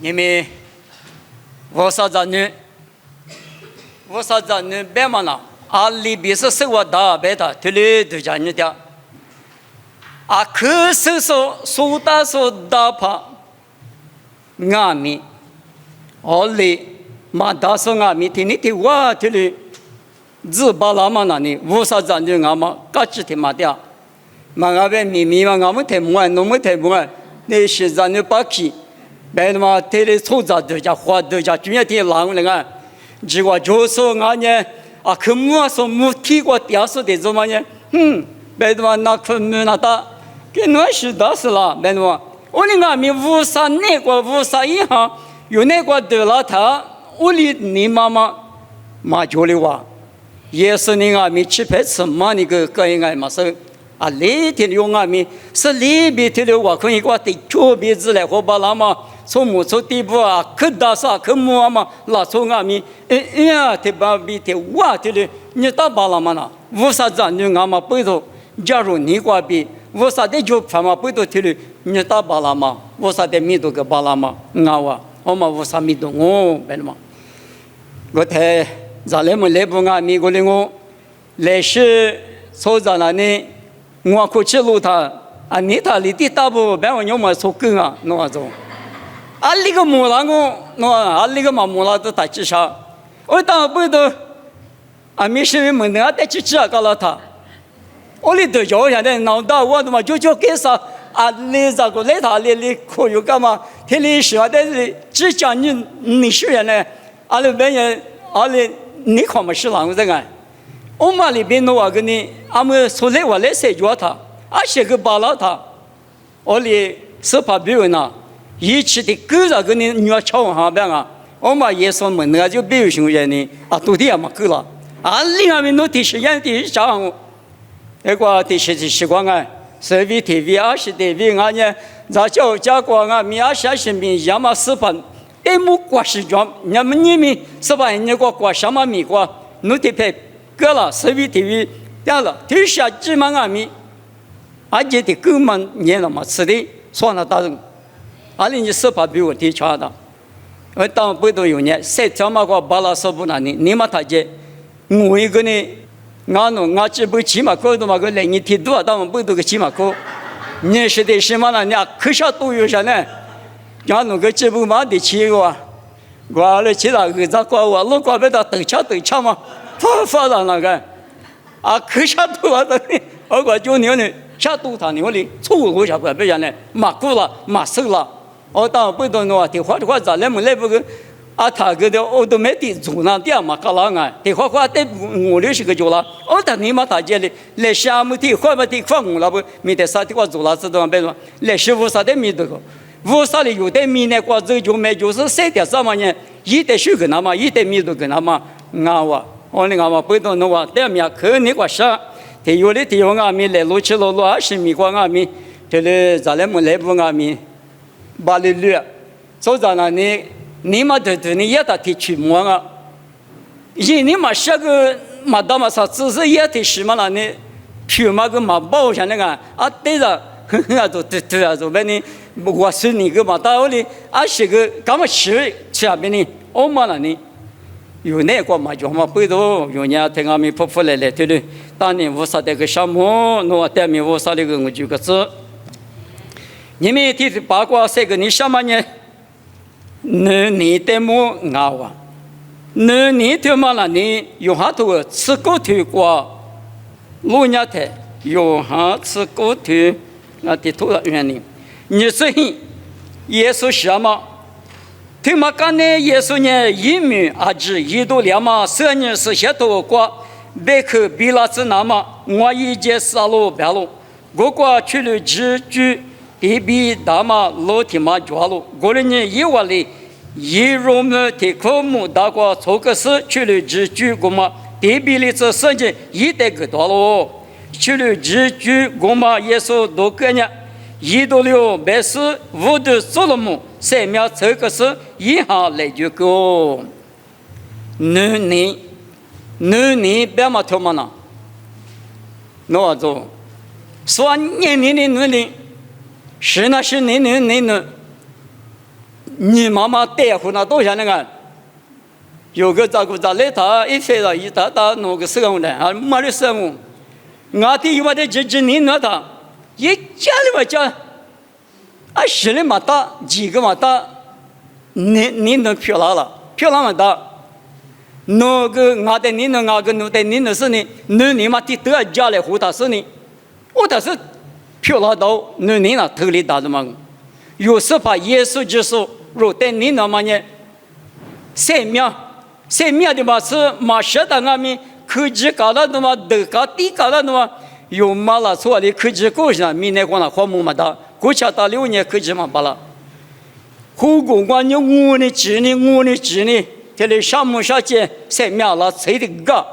因为我啥子呢？别嘛呢？阿里比是生活大别的，这里都讲你的。啊，可是说苏大说大怕，阿米，阿里嘛大说阿米，听你听我这里，只把那么那里，我啥子呢？阿嘛，嘎吱听嘛的。嘛阿边咪咪嘛，阿们听不完，侬们听不完，那些人的把气。别的嘛，这里粗杂都叫花都叫，主要听狼那个，结果就说俺呢，啊，可么说没听过电视的怎么呢？别的嘛，那可没那大，给那是大事了，别的嘛，我那俺们五啥那个五啥一行，有那个得了他，我的你妈妈嘛叫的话，也是你俺们吃饭吃嘛那个个应该嘛是。啊，那天有俺们是里边天的话，可以话对脚鼻子来和把那么从木从地步啊，可大啥可木嘛，那从俺们呀，这把比这哇这里你打把那么呢？为啥子你俺们背头？假如你挂比，为啥的就他妈背头这里你打把那么？为啥的米都个把那么？俺哇，我们为啥米都我白了嘛？我睇咱们来不俺米过来我来是所在那呢？我过去路他啊，你他里地大不别我牛嘛说更啊，那种啊，那个木兰我那啊，那个嘛木兰都打几下，我当不都啊，没事没得啊，带去吃啊，搞了他，我里头叫现在脑袋我他妈就给啥啊，你咋个来他你可有干嘛？他里说的是只讲你学员呢，啊，那边人啊你看嘛是啷个这个？我妈里边弄个呢，俺们出来我来塞脚他，啊些个扒拉他，我里是怕别人呐，一起的狗那个呢，你要瞧哈边啊，我妈也说门那就别有熊人呢，啊都的也没够了，啊另外面弄的是样的啥我，那个的是习惯啊，10位TV 20的位俺呢，咱叫家国啊，米亚下身边也嘛是怕，哎木瓜是讲，你们是吧？人家瓜什么米瓜，弄的配。个了，10位TV 掉了，天下几万阿米，而且的狗们年了嘛，吃的算了大人，而且你是怕比我低差的，我当不都有呢，谁他妈个巴拉说不那呢？你嘛他姐，我一个呢，俺这不起码搞的嘛个来你提多，当不都个起码搞，你是的什么呢？你可下都有啥呢？俺那个这不嘛的起个，我来其他个咋搞我，老搞不到斗车嘛。发展那个啊，可下多啊！我就你呢，下多他你里错误下不然呢，马过了，马瘦了。我当不懂的话咋来么来不个啊？他个的我都没得做那点嘛，搞啷个？的话得我就是个做了。我等你嘛大姐哩，来项目的话嘛的放我了不？没得啥的话做了，知道没有？来师傅啥的没得个，我啥里有的米呢？瓜子就没就是3点什么呢？一点水跟他嘛，一点米都跟他嘛，俺哇。我那个嘛不懂那话，对面可你个啥？他有的地方俺们来路去路20米过俺们，这里咱们来不俺们把你掠，所以呢你嘛对你也得提去摸啊，因你嘛下个嘛到嘛啥，只是也提什么了呢？皮嘛个嘛包上那个啊对着，啊都对啊，就把你我是你个嘛到里啊是个干嘛吃下边呢？我嘛了呢？有那个嘛，就嘛背头有人听俺们婆婆来对的，当年我啥这个项目，我对面我啥这个我就个字，你们提八卦这个你什么呢？你的么熬啊？你他妈了你有哈头吃狗腿瓜，路伢台有哈吃狗腿，那的头原理，你这耶稣什么？听嘛干呢？耶稣呢？一米阿只一度两嘛，3年是些头瓜，别克比拉子那嘛，我一节4路白路，我瓜去了只居地比大嘛楼梯嘛抓路，我人呢一万里，一入么提科目大瓜错个事去了只居我嘛地比里这3年一代个多路，去了只居我嘛耶稣多个呢。1到6百4 5的做了么？3秒这个是一下来就够。你别嘛跳嘛呢？那做，说你是那是你，你妈妈带回那多少那个？有个照顾着来他一飞了，一打弄个生物的啊，没得生物。我的有的这你那他，一家里嘛家，啊十里嘛大，几个嘛大，你能漂亮了，漂亮嘛大。那个我的你那个那的你那是你，你嘛的得家里回答是你，我的是漂亮到你那头里打的嘛。有时把耶稣基督若在你那么呢，生命的嘛是马学的我们科技搞了的嘛，都搞地搞了的嘛，有马拉错的科技过上，明年光了花木嘛的，过去到6年科技嘛罢了。后宫关你我的子呢，这里项目上见生命了谁的个，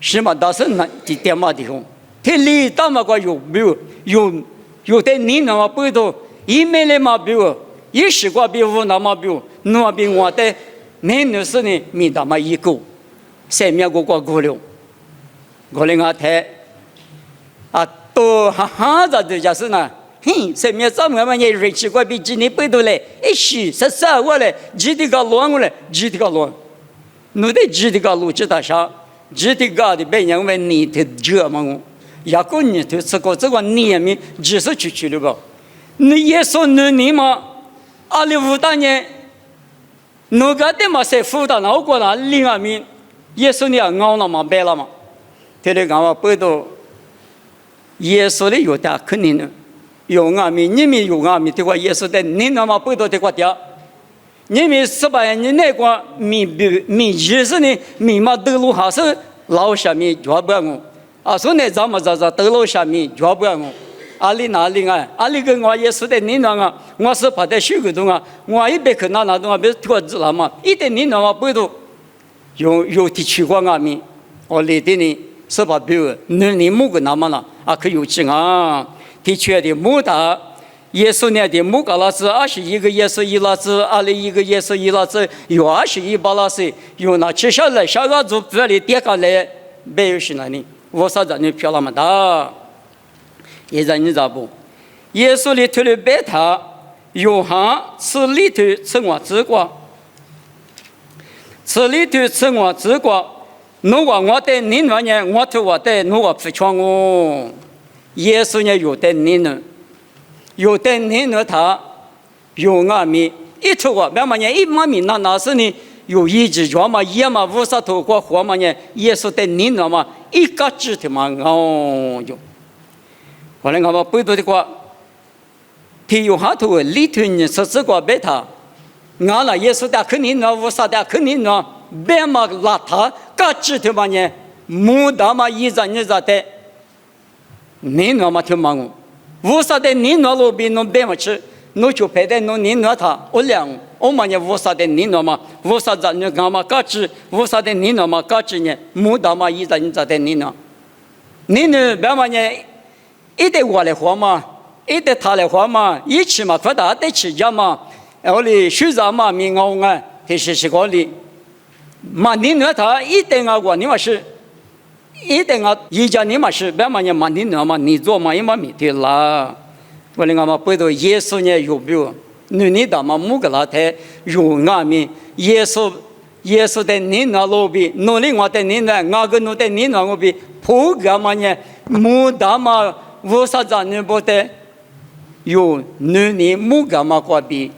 是嘛？但是那的点嘛的红，这里大嘛个有没有的你那么不多，一没来嘛比如，一时过比如那么比如，那比我的。那是呢，米大嘛一个，生命过了，我们我睇啊，都哈子的就是呢，生命怎么嘛？你瑞奇过比今年不多嘞，一时14我嘞，几的个乱我嘞，几的个乱，你的几的个路知道啥？几的个的别人为你的热嘛我，也个你的这个年面只是去了吧？你也说你嘛，25大年。那个的嘛是负担好过了，另外面耶稣你熬了嘛白了嘛，这里讲话不多，耶稣的有的肯定的，有俺们你们有俺们的话，耶稣的你那么不多的话的，你们18年那个米意思呢，米嘛道路还是老下面抓不我，啊说呢咱们道路下面抓不我。阿里哪里啊？阿里跟我也是的，你那个我是怕在修个东啊，我一边去那东啊，别拖子了嘛。一点你那么不多，有地区过俺们，我来的呢是把比如你木个那么了啊，可有劲啊！地区的木大，耶稣呢的木个老师21个耶稣一老师，21个耶稣一老师，有21把老师，有那接下来下个组这里点下来，没有是哪里？我啥子你漂亮么大？也让你咋不？耶稣里头的白塔，约翰吃里头吃我吃过，吃里头吃我吃过。如果我在你那呢，我头我在如果不穿我，耶稣呢有在你呢，有在你那他有俺们一头我，别么呢一妈咪那是呢有一只脚嘛，也嘛无啥头过活嘛呢，耶稣在你那嘛一个指头嘛哦哟。后来我们背到的话，他有下头里头呢是这个白塔，俺那耶稣的肯定呢，无啥的肯定呢，白嘛邋遢，个指头嘛呢，木大嘛一张一张的，你那么听嘛我，无啥的你那路边弄白嘛吃，弄就拍的弄你那他，我俩我们呢无啥的你那么，无啥的你俺嘛个指，无啥的你那么个指呢，木大嘛一张一张的你那，你那白嘛呢？一得我来活嘛，一得他来活嘛，一起嘛，快打得起家嘛，我哩学长嘛，民熬啊，这是个哩，嘛你那他一得我你嘛是，一得一家你嘛是，别嘛你嘛你那嘛你做嘛也嘛没得啦，我哩我嘛背到耶稣呢有没有？你的嘛木个老太有俺们耶稣的你那路比，努力我的你那，我个努的你那我比，普个嘛呢木大嘛。我啥子你不得有你木干嘛过比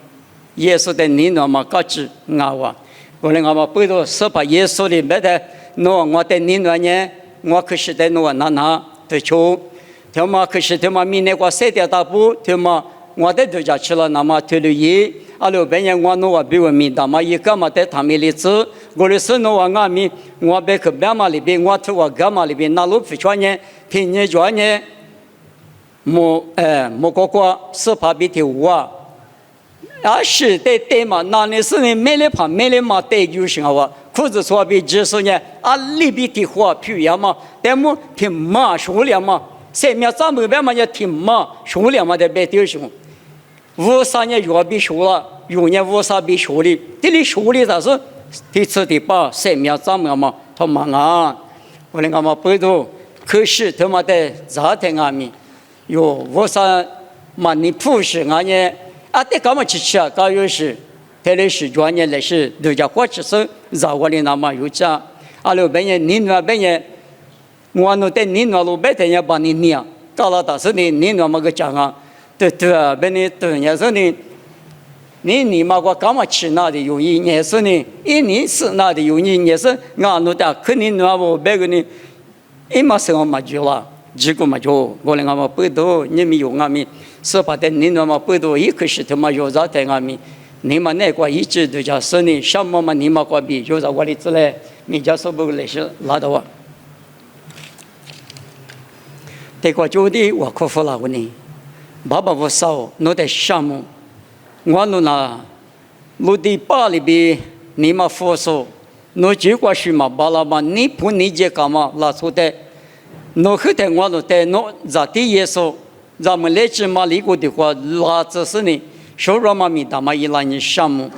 耶稣的你那么高级我我来我们背到是把耶稣的没得我的你那呢我可是的那对球他妈可是他妈明年过7点大步他妈我的都家去了那么退了一阿六别人我比我明大嘛一个嘛在他们里子我的是我咪我别去别嘛里边我去我干嘛里边那路不穿呢听你说呢莫个是怕比条啊，是对嘛？那你是你没来怕没来嘛？对就行啊！裤子说比就是呢，里边的话漂亮嘛？但么挺嘛数量嘛？生命怎么办嘛？也挺嘛数量嘛？得别丢行。53年要比数了，有年53比数的，这里数的它是第次第八生命怎么嘛？他妈啊！我那个嘛不多，可是他妈的咋听阿弥？有我啥嘛？你不是俺呢？啊，得干嘛去吃啊？搞有事，特别是专业的是都叫或者是绕过的那么有家，阿拉本人你那本人，我那在你那路白天也把你念，到了但是你那么个讲啊，对，本来对也是你嘛个干嘛吃那的原因也是呢，一年是那的原因也是俺那的肯定那么别个呢，一嘛是我嘛就了。这个嘛就我们俺们不多，你们有俺们说白的，你那么不多，一开始他妈有在俺们，你们那个一直都叫是呢，什么嘛你们个比有在我的之类，你家说不来是拉倒啊。这个就的我克服了我呢，爸爸我少，我在项目，我那陆地坝里边你们扶手，我结果是嘛巴拉嘛，你不理解干嘛拉出的。no 后天我都在 no 在第一手，咱们来自马里国的话，拉这是呢，收入嘛米大嘛伊拉尼项目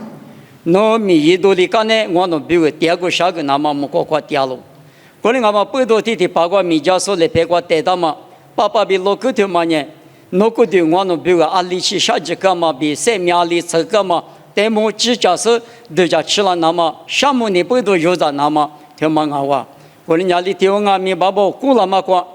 ，no 米一多的干呢，我都比如第二个下个那么么个个掉了，可能俺们不多的八卦米家说来别个带到嘛，爸爸比老个的嘛呢，no 个的我都比如阿里去下几个嘛，比三米阿里这个嘛，但么只假是都家吃了那么项目你不多有在那么，听嘛俺话。我们家里头俺们爸爸过了嘛过，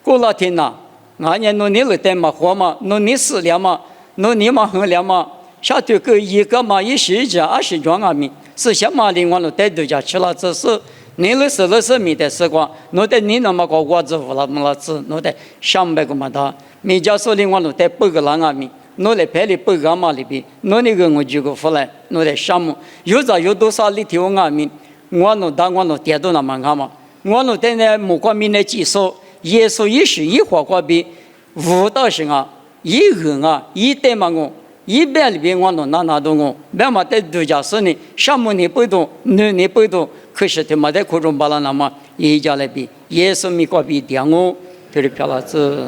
过了天呐，俺家弄你了带嘛活嘛，弄你死了嘛，弄你嘛很了嘛，下头个一个嘛110家20庄俺们，是什么的我都带到家吃了，这是你了是没得时光，弄得你那么个我子服了么了子，弄得300个嘛的，每家手里我都带8个人俺们，弄来拍里8个嘛里边，弄那个我就个服来，弄得项目有多少里头俺们，我弄带到那么干嘛。我那在那木瓜米的技术，耶稣一时一花瓜比舞蹈性啊，一人啊，一代嘛我，一百里边我拿到我，别嘛在度假是呢，项目你不懂，你不懂，可是他妈在苦中巴拉那么一家来比，耶稣米瓜比点我，就是漂亮子。